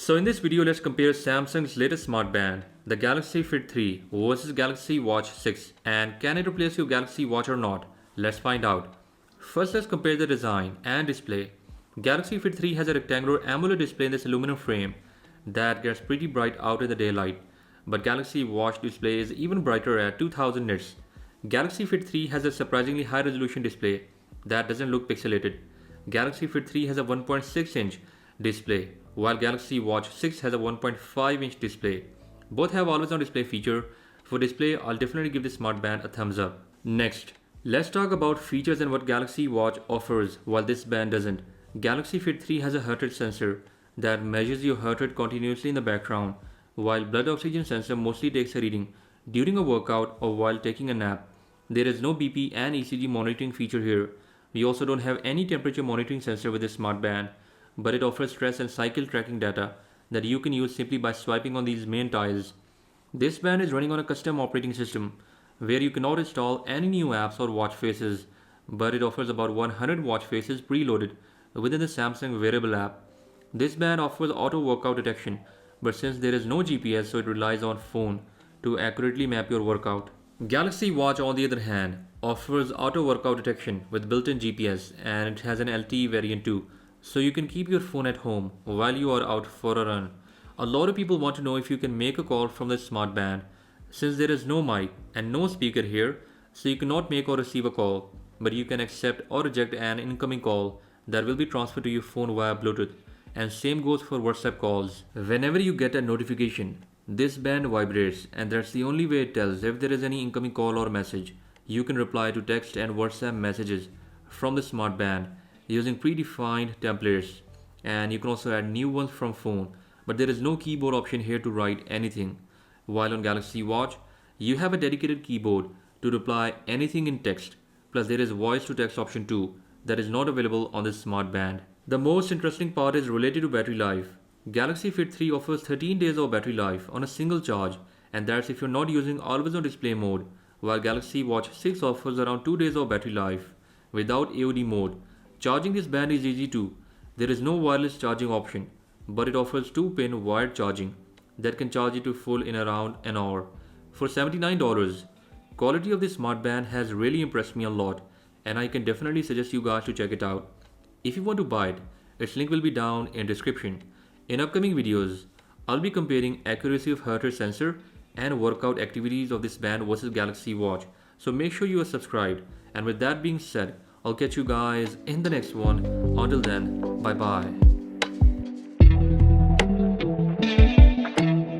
So in this video, let's compare Samsung's latest smartband, the Galaxy Fit 3 versus Galaxy Watch 6, and can it replace your Galaxy Watch or not? Let's find out. First, let's compare the design and display. Galaxy Fit 3 has a rectangular AMOLED display in this aluminum frame that gets pretty bright out in the daylight, but Galaxy Watch display is even brighter at 2000 nits. Galaxy Fit 3 has a surprisingly high resolution display that doesn't look pixelated. Galaxy Fit 3 has a 1.6-inch display, while Galaxy Watch 6 has a 1.5-inch display. Both have always-on display feature. For display, I'll definitely give this smartband a thumbs up. Next, let's talk about features and what Galaxy Watch offers while this band doesn't. Galaxy Fit 3 has a heart rate sensor that measures your heart rate continuously in the background, while blood oxygen sensor mostly takes a reading during a workout or while taking a nap. There is no BP and ECG monitoring feature here. We also don't have any temperature monitoring sensor with this smartband, but it offers stress and cycle tracking data that you can use simply by swiping on these main tiles. This band is running on a custom operating system where you cannot install any new apps or watch faces, but it offers about 100 watch faces preloaded within the Samsung wearable app. This band offers auto workout detection, but since there is no GPS, so it relies on phone to accurately map your workout. Galaxy Watch, on the other hand, offers auto workout detection with built-in GPS, and it has an LTE variant too, so you can keep your phone at home while you are out for a run. A lot of people want to know if you can make a call from this smartband. Since there is no mic and no speaker here, so you cannot make or receive a call, but you can accept or reject an incoming call that will be transferred to your phone via Bluetooth. And same goes for WhatsApp calls. Whenever you get a notification, this band vibrates, and that's the only way it tells if there is any incoming call or message. You can reply to text and WhatsApp messages from the smartband using predefined templates, and you can also add new ones from phone, but there is no keyboard option here to write anything. While on Galaxy Watch, you have a dedicated keyboard to reply anything in text, plus there is voice to text option too that is not available on this smartband. The most interesting part is related to battery life. Galaxy Fit 3 offers 13 days of battery life on a single charge, and that's if you're not using always on display mode, while Galaxy Watch 6 offers around 2 days of battery life without AOD mode. Charging this band is easy too. There is no wireless charging option, but it offers 2-pin wired charging that can charge it to full in around an hour. For $79, quality of this smartband has really impressed me a lot, and I can definitely suggest you guys to check it out. If you want to buy it, its link will be down in description. In upcoming videos, I'll be comparing accuracy of heart rate sensor and workout activities of this band versus Galaxy Watch, so make sure you are subscribed. And with that being said, I'll catch you guys in the next one. Until then, bye bye.